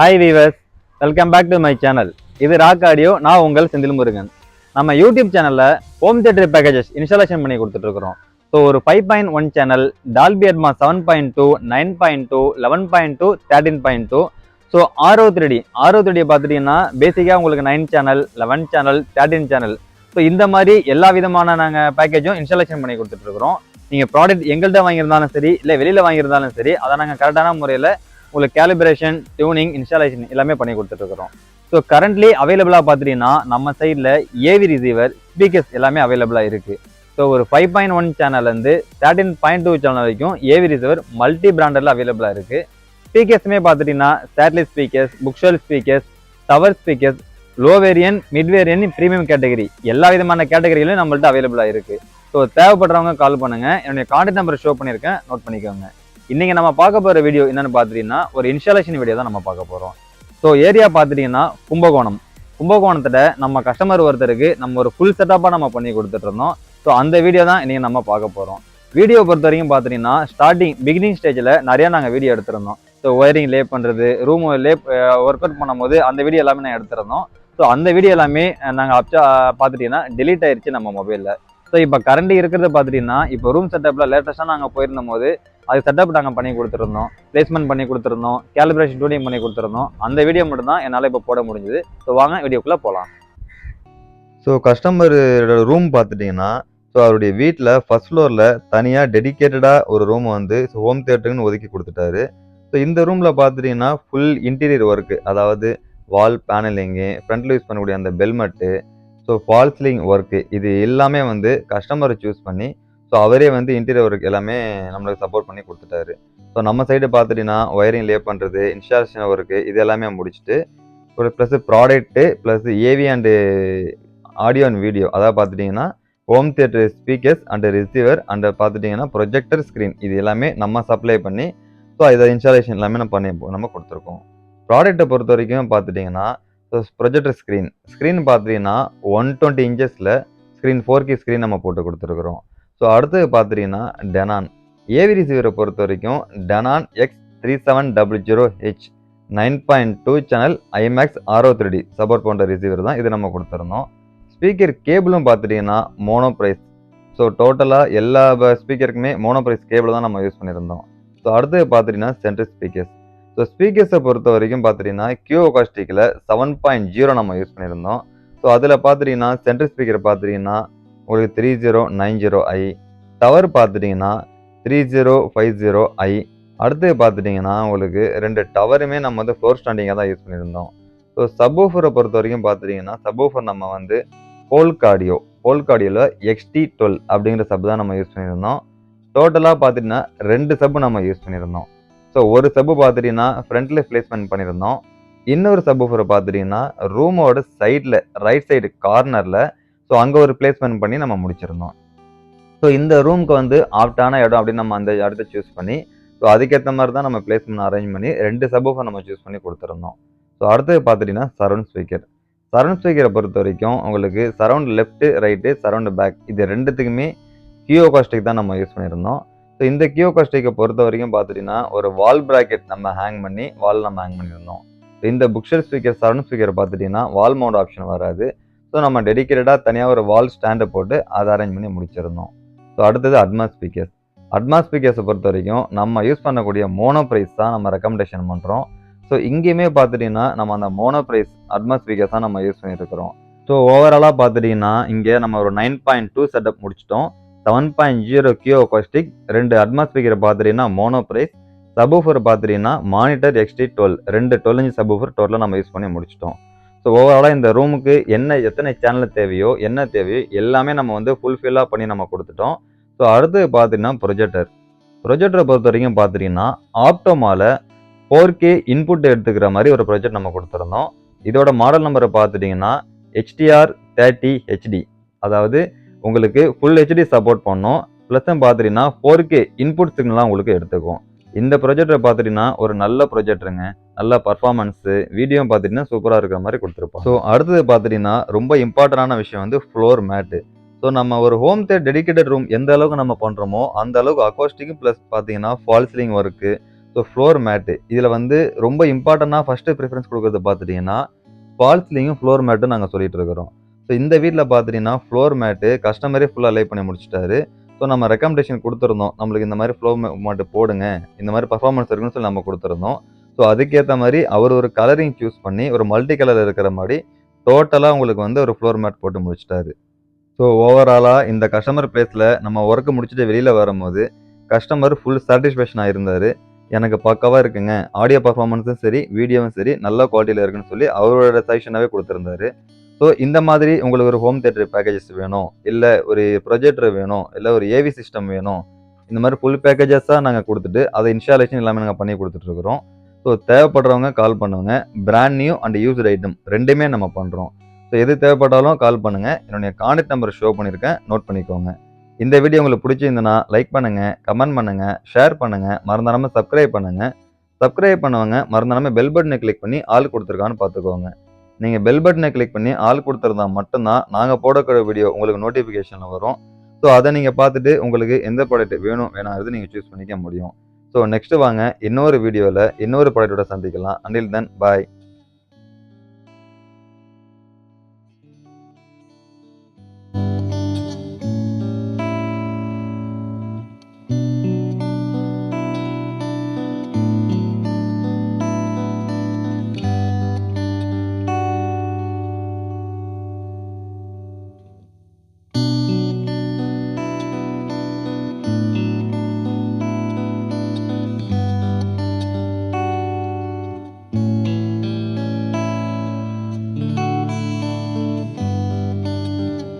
Hi viewers, welcome back to my channel. இது rock audio, நான் உங்கள் செந்தில் முருகன். நம்ம யூடியூப் சேனல்ல ஹோம் தியேட்டர் பேக்கேஜஸ் இன்ஸ்டாலேஷன் பண்ணி கொடுத்துட்டு இருக்கிறோம். ஸோ ஒரு 5.1 சேனல், டால்பி அட்மாஸ் 7.2, 9.2, 11.2, 13.2. ஸோ ஆர்ஓ3டி பார்த்துட்டீங்கன்னா பேசிக்காக உங்களுக்கு 9 சேனல், 11 சேனல், 13 சேனல். ஸோ இந்த மாதிரி எல்லா விதமான நாங்கள் பேக்கேஜும் இன்ஸ்டாலேஷன் பண்ணி கொடுத்துட்டு இருக்கிறோம். நீங்கள் ப்ராடக்ட் எங்கள்கிட்ட வாங்கியிருந்தாலும் சரி, இல்லை வெளியில் வாங்கியிருந்தாலும் சரி, அதை நாங்கள் கரெக்டான முறையில் உங்களுக்கு கேலிபிரேஷன், டியூனிங், இன்ஸ்டாலேஷன் எல்லாமே பண்ணி கொடுத்துட்ருக்குறோம். ஸோ கரண்ட்லி அவைலபிளாக பார்த்துட்டீங்கன்னா நம்ம சைடில் ஏவி ரிசீவர், ஸ்பீக்கர்ஸ் எல்லாமே அவைலபிளாக இருக்குது. ஸோ ஒரு 5.1 சேனல்லேருந்து 13.2 சேனல் வரைக்கும் ஏவி ரிசீவர் மல்டி பிராண்டரில் அவைலபிளாக இருக்குது. ஸ்பீக்கர்ஸுமே பார்த்துட்டிங்கன்னா satellite speakers, bookshelf speakers, tower speakers, low variant, mid variant, premium category எல்லா விதமான கேட்டகரியிலும் நம்மள்ட்ட அவைலபிளாக இருக்குது. ஸோ தேவைப்படுறவங்க கால் பண்ணுங்கள். என்னுடைய கான்டாக்ட் நம்பர் ஷோ பண்ணியிருக்கேன், நோட் பண்ணிக்கோங்க. இன்னைக்கு நம்ம பார்க்க போகிற வீடியோ என்னன்னு பார்த்துட்டீங்கன்னா ஒரு இன்ஸ்டாலேஷன் வீடியோ தான் நம்ம பார்க்க போகிறோம். ஸோ ஏரியா பார்த்துட்டீங்கன்னா கும்பகோணத்தில் நம்ம கஸ்டமர் ஒருத்தருக்கு நம்ம ஒரு ஃபுல் செட்டப்பாக நம்ம பண்ணி கொடுத்துட்டு இருந்தோம். ஸோ அந்த வீடியோ தான் இன்னைக்கு நம்ம பார்க்க போகிறோம். வீடியோ பொறுத்த வரைக்கும் பார்த்துட்டீங்கன்னா பிகினிங் ஸ்டேஜில் நிறையா நாங்கள் வீடியோ எடுத்திருந்தோம். ஸோ ஒயரிங் லே பண்ணுறது, ரூம் ஒர்க் அவுட் பண்ணும்போது அந்த வீடியோ எல்லாமே நான் எடுத்திருந்தோம். ஸோ அந்த வீடியோ எல்லாமே நாங்கள் பார்த்துட்டீங்கன்னா டெலீட் ஆயிடுச்சு நம்ம மொபைலில். ஸோ இப்போ கரண்ட் இருக்கிறது பார்த்துட்டீங்கன்னா இப்போ ரூம் செட்டப்பில் லேட்டஸ்ட்டாக நாங்கள் போயிருந்த போது அது செட்டப் நாங்கள் பண்ணி கொடுத்துருந்தோம், பிளேஸ்மெண்ட் பண்ணி கொடுத்துருந்தோம், கேலிபிரேஷன் டியூனிங் பண்ணி கொடுத்துருந்தோம். அந்த வீடியோ மட்டும் தான் என்னால் இப்போ போட முடிஞ்சுது. ஸோ வாங்க வீடியோக்குள்ளே போகலாம். ஸோ கஸ்டமரோட ரூம் பார்த்துட்டிங்கன்னா, ஸோ அவருடைய வீட்டில் ஃபர்ஸ்ட் ஃப்ளோரில் தனியாக டெடிக்கேட்டடாக ஒரு ரூம் வந்து ஹோம் தியேட்டருன்னு ஒதுக்கி கொடுத்துட்டாரு. ஸோ இந்த ரூமில் பார்த்துட்டிங்கன்னா ஃபுல் இன்டீரியர் ஒர்க்கு, அதாவது வால் பேனலிங்கு, ஃப்ரண்ட்டில் யூஸ் பண்ணக்கூடிய அந்த பெல்மெட்டு, ஸோ ஃபால் சீலிங் ஒர்க்கு, இது எல்லாமே வந்து கஸ்டமரை சூஸ் பண்ணி ஸோ அவரே வந்து இன்டீரியர் ஒர்க் எல்லாமே நம்மளுக்கு சப்போர்ட் பண்ணி கொடுத்துட்டாரு. ஸோ நம்ம சைடு பார்த்துட்டிங்கன்னா ஒயரிங் லே பண்ணுறது, இன்ஸ்டாலேஷன் ஒர்க்கு இது எல்லாமே முடிச்சுட்டு ஒரு plus product plus AV and audio and video, அதாவது பார்த்துட்டிங்கன்னா home theatre speakers and receiver அண்ட் பார்த்துட்டிங்கன்னா ப்ரொஜெக்டர் ஸ்க்ரீன், இது எல்லாமே நம்ம சப்ளை பண்ணி ஸோ இதை இன்ஸ்டாலேஷன் எல்லாமே நம்ம கொடுத்துருக்கோம். ப்ராடக்ட்டை பொறுத்த வரைக்கும் பார்த்துட்டிங்கன்னா ஸோ ப்ரொஜெக்டர் ஸ்க்ரீன் பார்த்துட்டிங்கன்னா 120 இன்ச்சஸில் ஸ்க்ரீன் 4K ஸ்க்ரீன் நம்ம போட்டு கொடுத்துருக்குறோம். ஸோ அடுத்தது பார்த்துட்டிங்கன்னா டெனான் ஏவி ரிசீவரை பொறுத்த வரைக்கும் Denon X3700h 9.2 channel IMAX RO3D support பண்ணுற ரிசீவர் தான் இது நம்ம கொடுத்துருந்தோம். ஸ்பீக்கர் கேபிளும் பார்த்துட்டிங்கன்னா மோனோப்ரைஸ். ஸோ டோட்டலாக எல்லா ஸ்பீக்கருக்குமே மோனோப்ரைஸ் கேபிள் தான் நம்ம யூஸ் பண்ணியிருந்தோம். ஸோ அடுத்தது பார்த்துட்டிங்கன்னா சென்ட்ரல் ஸ்பீக்கர்ஸ். ஸோ ஸ்பீக்கர்ஸை பொறுத்த வரைக்கும் பார்த்துட்டிங்கன்னா QACOUSTICஸில் 7.0 நம்ம யூஸ் பண்ணியிருந்தோம். ஸோ அதில் பார்த்துட்டிங்கன்னா சென்ட்ரல் ஸ்பீக்கர் பார்த்துட்டிங்கன்னா உங்களுக்கு 3090i, டவர் பார்த்துட்டிங்கன்னா 3050i. அடுத்து பார்த்துட்டிங்கன்னா உங்களுக்கு 2 டவருமே நம்ம வந்து ஃப்ளோர் ஸ்டாண்டிங்காக தான் யூஸ் பண்ணியிருந்தோம். ஸோ சப்வூஃபரை பொறுத்த வரைக்கும் பார்த்துட்டிங்கன்னா சப்வூஃபர் நம்ம வந்து போல்க் ஆடியோவில் XT12 அப்படிங்கிற சப் தான் நம்ம யூஸ் பண்ணியிருந்தோம். டோட்டலாக பார்த்துட்டிங்கன்னா 2 சப்பு நம்ம யூஸ் பண்ணியிருந்தோம். ஸோ ஒரு சப்பு பார்த்துட்டிங்கன்னா ஃப்ரண்ட்டில் பிளேஸ்மெண்ட் பண்ணியிருந்தோம். இன்னொரு சப்வூஃபரை பார்த்துட்டிங்கன்னா ரூமோட சைடில் ரைட் சைடு கார்னரில் ஸோ அங்கே ஒரு பிளேஸ்மெண்ட் பண்ணி நம்ம முடிச்சிருந்தோம். ஸோ இந்த ரூமுக்கு வந்து ஆப்டான இடம் அப்படின்னு நம்ம அந்த இடத்த சூஸ் பண்ணி ஸோ அதுக்கேற்ற மாதிரி தான் நம்ம பிளேஸ்மெண்ட் அரேஞ்ச் பண்ணி 2 சப்வூஃபர் நம்ம சூஸ் பண்ணி கொடுத்துருந்தோம். ஸோ அடுத்தது பார்த்துட்டிங்கன்னா சரௌண்ட் ஸ்பீக்கரை பொறுத்த வரைக்கும் உங்களுக்கு surround left right surround back இது ரெண்டுத்துக்குமே QACOUSTIC தான் நம்ம யூஸ் பண்ணியிருந்தோம். ஸோ இந்த QACOUSTICை பொறுத்த வரைக்கும் பார்த்துட்டிங்கன்னா ஒரு வால் ப்ராக்கெட் நம்ம ஹேங் பண்ணியிருந்தோம். இந்த புக்ஷெல்ஃப் ஸ்பீக்கர் சரௌண்ட் ஸ்பீக்கரை பார்த்துட்டிங்கன்னா வால் மவுண்ட் ஆப்ஷன் வராது. ஸோ நம்ம டெடிக்கேட்டடாக தனியாக ஒரு வால் ஸ்டாண்டை போட்டு அதை அரேஞ்ச் பண்ணி முடிச்சிருந்தோம். ஸோ அடுத்தது அட்மாஸ் ஸ்பீக்கர்ஸை பொறுத்த வரைக்கும் நம்ம யூஸ் பண்ணக்கூடிய மோனோப்ரைஸ் தான் நம்ம ரெக்கமெண்டேஷன் பண்ணுறோம். ஸோ இங்கேயுமே பார்த்துட்டிங்கன்னா நம்ம அந்த மோனோப்ரைஸ் அட்மாஸ் ஸ்பீக்கர்ஸ் தான் நம்ம யூஸ் பண்ணியிருக்கிறோம். ஸோ ஓவராலாக பார்த்துட்டிங்கன்னா இங்கே நம்ம ஒரு 9.2 செட்டப் முடிச்சிட்டோம். 7.0 QACOUSTIC, 2 அட்மாஸ் ஸ்பீக்கரை பார்த்துட்டிங்கன்னா மோனோப்ரைஸ், சப்வூஃபர் பார்த்துட்டிங்கன்னா மானிட்டர் XT12, 2 12 இன்ச் சப்வூஃபர் டோட்டலாக நம்ம யூஸ் பண்ணி முடிச்சிட்டோம். ஸோ ஓவராலாக இந்த ரூமுக்கு எத்தனை சேனல் தேவையோ எல்லாமே நம்ம வந்து ஃபுல்ஃபில்லாக பண்ணி நம்ம கொடுத்துட்டோம். ஸோ அடுத்து பார்த்திங்கன்னா ப்ரொஜெக்டரை பொறுத்த வரைக்கும் பார்த்துட்டிங்கன்னா ஆப்டோமாவில் 4K இன்புட் எடுத்துக்கிற மாதிரி ஒரு ப்ரொஜெக்ட் நம்ம கொடுத்துருந்தோம். இதோட மாடல் நம்பரை பார்த்துட்டிங்கன்னா HTR30HD, அதாவது உங்களுக்கு ஃபுல் HD சப்போர்ட் பண்ணோம். ப்ளஸ் பார்த்துட்டிங்கன்னா 4K இன்புட் சிக்னலாக உங்களுக்கு எடுத்துக்கும். இந்த ப்ரொஜெக்டரை பார்த்துட்டிங்கன்னா ஒரு நல்ல ப்ரொஜெக்டருங்க, நல்ல பர்ஃபார்மன்ஸு, வீடியோ பார்த்துட்டிங்கன்னா சூப்பராக இருக்கிற மாதிரி கொடுத்துருப்போம். ஸோ அடுத்தது பார்த்துட்டிங்கன்னா ரொம்ப இம்பார்ட்டண்டான விஷயம் வந்து ஃப்ளோர் மேட்டு. ஸோ நம்ம ஒரு ஹோம் தியேட்டர் டெடிக்கேட்டட் ரூம் எந்த அளவுக்கு நம்ம பண்ணுறோமோ அந்த அளவுக்கு அக்கோஸ்டிக்கும் ப்ளஸ் பார்த்தீங்கன்னா fall ceiling work, so floor mat இதில் வந்து ரொம்ப இம்பார்ட்டண்ட்டாக ஃபஸ்ட்டு ப்ரிஃபரன்ஸ் கொடுக்குறது பார்த்துட்டிங்கன்னா ஃபால் சீலிங்கும் ஃப்ளோர் மேட்டும் நாங்கள் சொல்லிட்டு இருக்கிறோம். ஸோ இந்த வீட்டில் பார்த்துட்டிங்கன்னா ஃப்ளோர் மேட்டு கஸ்டமரே ஃபுல்லாக அலை பண்ணி முடிச்சிட்டாரு. ஸோ நம்ம ரெக்கமெண்டேஷன் கொடுத்துருந்தோம், நம்மளுக்கு இந்த மாதிரி ஃப்ளோர் மேட்டு போடுங்க, இந்த மாதிரி பர்ஃபார்மன்ஸ் இருக்குன்னு சொல்லி நம்ம கொடுத்துருந்தோம். ஸோ அதுக்கேற்ற மாதிரி அவர் ஒரு கலரிங் சூஸ் பண்ணி ஒரு மல்டி கலர் இருக்கிற மாதிரி டோட்டலாக உங்களுக்கு வந்து ஒரு ஃப்ளோர் மேட் போட்டு முடிச்சிட்டாரு. ஸோ ஓவராலாக இந்த கஸ்டமர் பிளேஸில் நம்ம ஒர்க்கு முடிச்சுட்டு வெளியில் வரும்போது கஸ்டமர் ஃபுல் சாட்டிஸ்ஃபேக்ஷனாக இருந்தார். எனக்கு பக்காவாக இருக்குங்க, ஆடியோ பர்ஃபார்மன்ஸும் சரி வீடியோவும் சரி நல்ல குவாலிட்டியில் இருக்குன்னு சொல்லி அவரோட சஜஷனாகவே கொடுத்துருந்தாரு. ஸோ இந்த மாதிரி உங்களுக்கு ஒரு ஹோம் தியேட்டர் பேக்கேஜஸ் வேணும், இல்லை ஒரு ப்ரொஜெக்டர் வேணும், இல்லை ஒரு ஏவி சிஸ்டம் வேணும், இந்த மாதிரி ஃபுல் பேக்கேஜஸாக நாங்கள் கொடுத்துட்டு அதை இன்ஸ்டாலேஷன் எல்லாமே நாங்கள் பண்ணி கொடுத்துட்ருக்குறோம். ஸோ தேவைப்படுறவங்க கால் பண்ணுவாங்க. Brand new and used item ரெண்டுமே நம்ம பண்ணுறோம். ஸோ எது தேவைப்பட்டாலும் கால் பண்ணுங்கள். என்னுடைய கான்டாக்ட் நம்பர் ஷோ பண்ணியிருக்கேன், நோட் பண்ணிக்கோங்க. இந்த வீடியோ உங்களுக்கு பிடிச்சிருந்ததுன்னா லைக் பண்ணுங்கள், கமெண்ட் பண்ணுங்கள், ஷேர் பண்ணுங்கள், மறந்துடாமல் சப்ஸ்கிரைப் பண்ணுங்கள். சப்ஸ்கிரைப் பண்ணுவாங்க மறந்துடாமல் பெல் பட்டனை கிளிக் பண்ணி ஆல் கொடுத்துருக்கான்னு பார்த்துக்கோங்க. நீங்கள் பெல் பட்டனை கிளிக் பண்ணி ஆல் கொடுத்துருந்தா மட்டும்தான் நாங்கள் போடக்கூடிய வீடியோ உங்களுக்கு நோட்டிஃபிகேஷனில் வரும். ஸோ அதை நீங்கள் பார்த்துட்டு உங்களுக்கு எந்த ப்ராடக்ட் வேணும் வேணாங்கிறது நீங்கள் சூஸ் பண்ணிக்க முடியும். ஸோ நெக்ஸ்ட்டு வாங்க இன்னொரு வீடியோவில் இன்னொரு ப்ராடக்டோட சந்திக்கலாம். அண்டில் தென் பாய்.